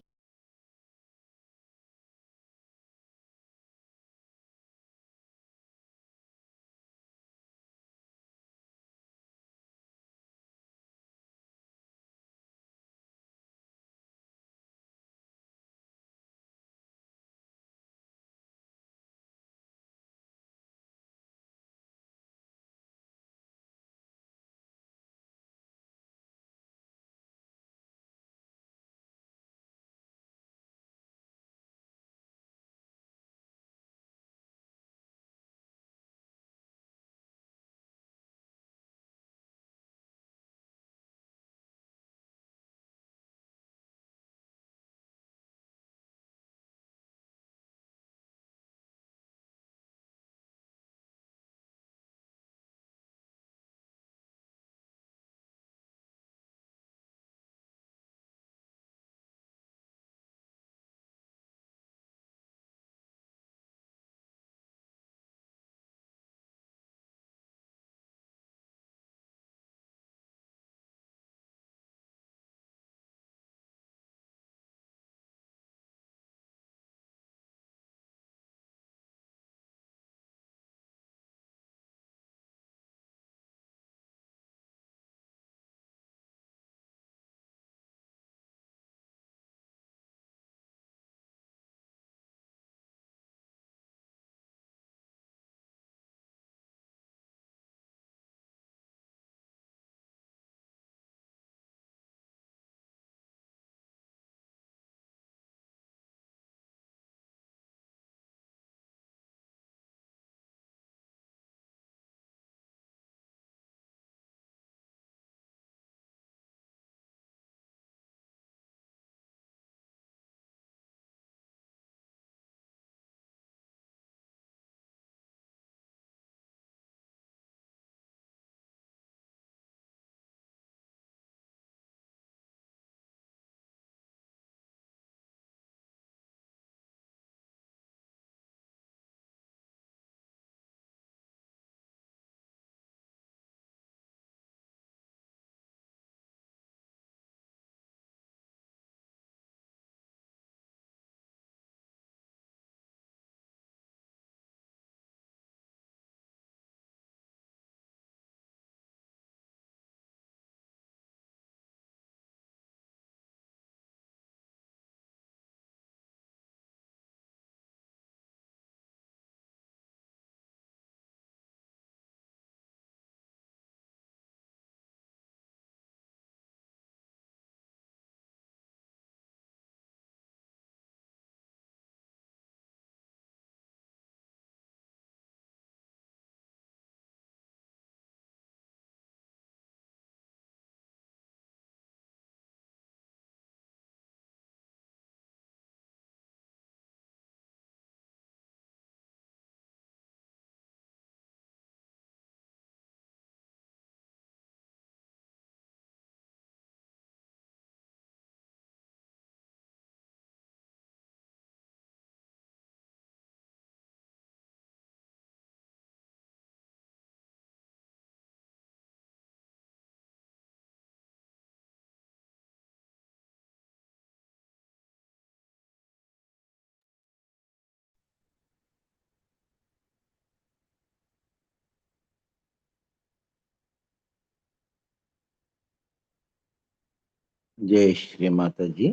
జై శ్రీ మాతాజీ.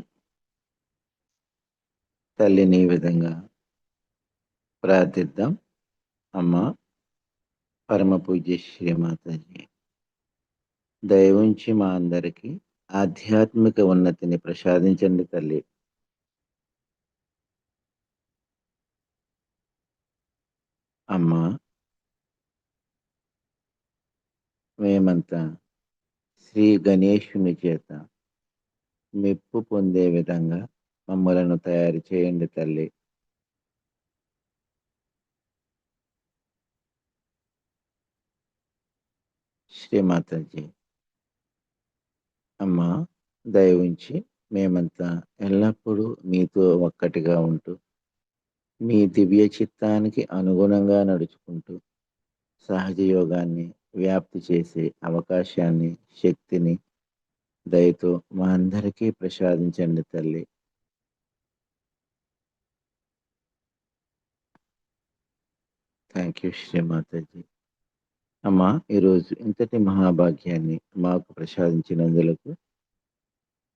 తల్లిని ఈ విధంగా ప్రార్థిద్దాం. అమ్మ, పరమ పూజ్య శ్రీ మాతాజీ, దయవుంచి మా అందరికి ఆధ్యాత్మిక ఉన్నతిని ప్రసాదించండి తల్లి. అమ్మ, మేమంతా శ్రీ గణేశుని చేత మెప్పు పొందే విధంగా మమ్మలను తయారు చేయండి తల్లి. శ్రీ మాతాజీ. అమ్మ, దయవుంచి మేమంతా ఎల్లప్పుడూ మీతో ఒక్కటిగా ఉంటూ మీ దివ్య చిత్తానికి అనుగుణంగా నడుచుకుంటూ సహజ యోగాన్ని వ్యాప్తి చేసే అవకాశాన్ని, శక్తిని దయతో మా అందరికీ ప్రసాదించండి తల్లి. Thank you Shri Mataji. అమ్మా, ఈరోజు ఇంతటి మహాభాగ్యాన్ని మాకు ప్రసాదించినందులకు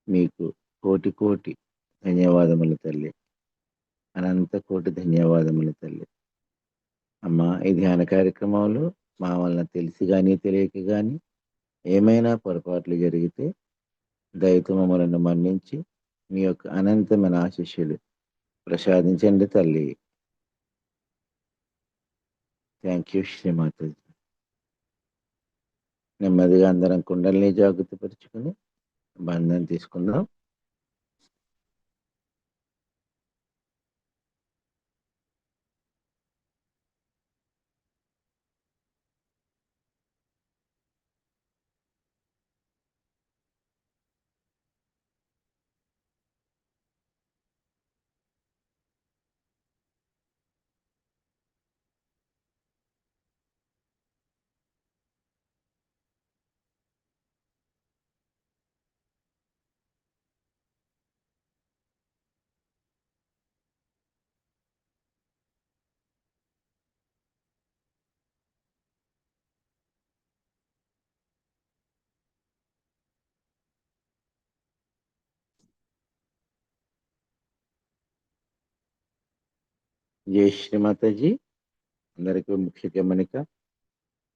మీకు కోటి కోటి ధన్యవాదములు తల్లి. అనంత కోటి ధన్యవాదములు తల్లి. అమ్మా, ఈ ధ్యాన కార్యక్రమంలో మా వలన తెలిసి కానీ తెలియక కానీ ఏమైనా పొరపాట్లు జరిగితే దయతో మమ్మల్ని మన్నించి మీ యొక్క అనంతమైన ఆశీస్సులు ప్రసాదించండి తల్లి. Thank you Shri Mataji. నెమ్మదిగా అందరం కుండల్ని జాగ్రత్త పరుచుకుని బంధం తీసుకుందాం. జై శ్రీ మాతాజీ. అందరికీ ముఖ్య గమనిక,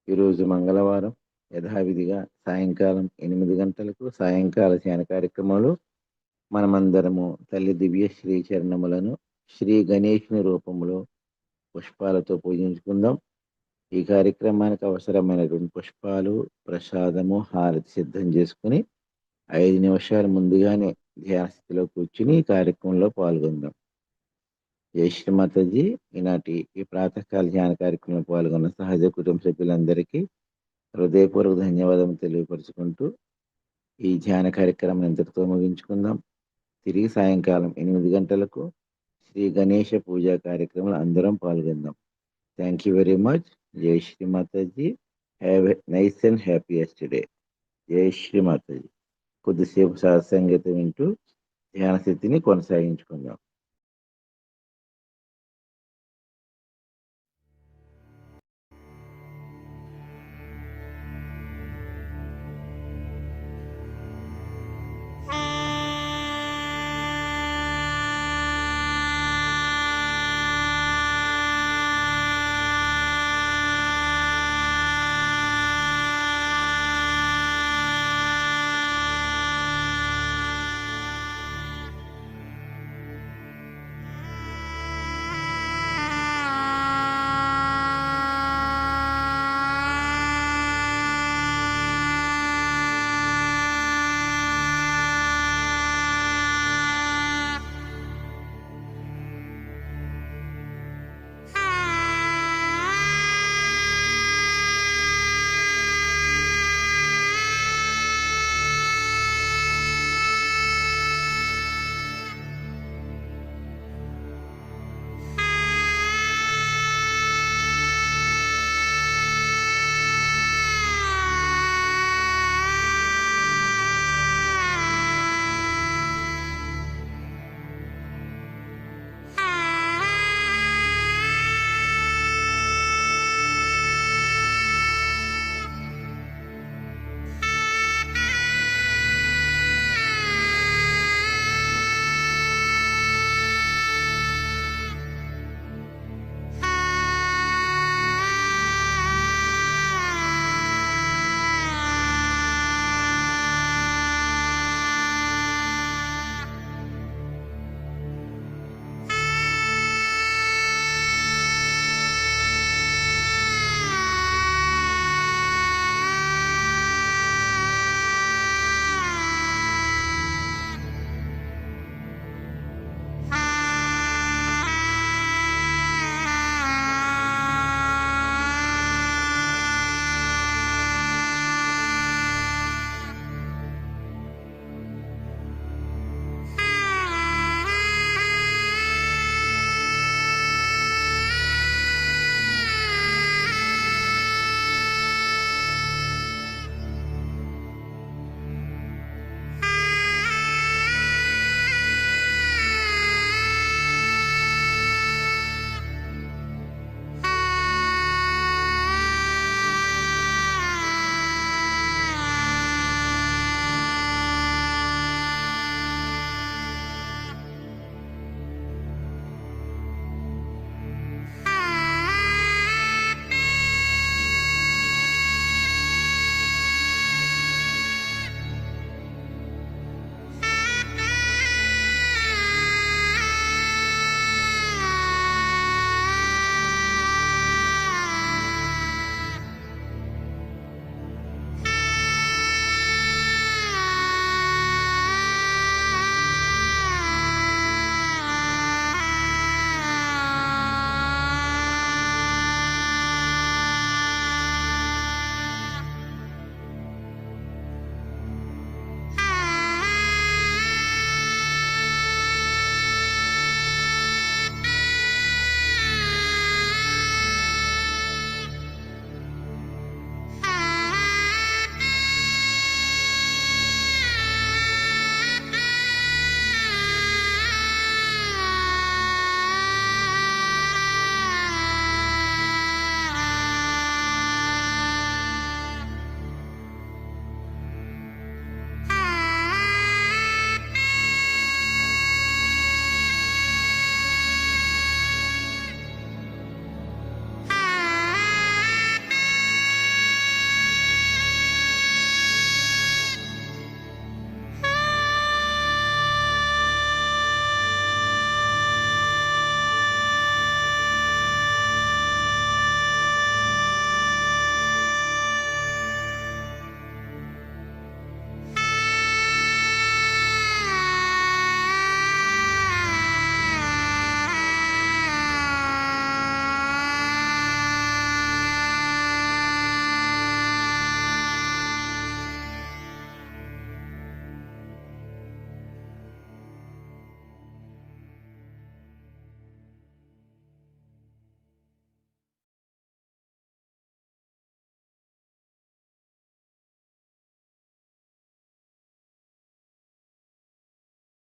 ఈరోజు మంగళవారం యథావిధిగా సాయంకాలం 8 గంటలకు సాయంకాల ధ్యాన కార్యక్రమంలో మనమందరము తల్లి దివ్య శ్రీ చరణములను శ్రీ గణేశుని రూపంలో పుష్పాలతో పూజించుకుందాం. ఈ కార్యక్రమానికి అవసరమైనటువంటి పుష్పాలు, ప్రసాదము, హారతి సిద్ధం చేసుకుని 5 నిమిషాలు ముందుగానే ధ్యాన స్థితిలో కూర్చుని ఈ కార్యక్రమంలో పాల్గొందాం. జై శ్రీ మాతాజీ. ఈనాటి ఈ ప్రాతకాల ధ్యాన కార్యక్రమంలో పాల్గొన్న సహజ కుటుంబ సభ్యులందరికీ హృదయపూర్వక ధన్యవాదాలు తెలియపరుచుకుంటూ ఈ ధ్యాన కార్యక్రమం ఇంతటితో ముగించుకుందాం. తిరిగి సాయంకాలం 8 గంటలకు శ్రీ గణేష పూజా కార్యక్రమంలో అందరం పాల్గొందాం. Thank you very much. జై Shri Mataji. Have a nice and happiest day. జై శ్రీ మాతాజీ. కొద్దిసేపు సత్సంగీతం వింటూ ధ్యాన స్థితిని కొనసాగించుకుందాం.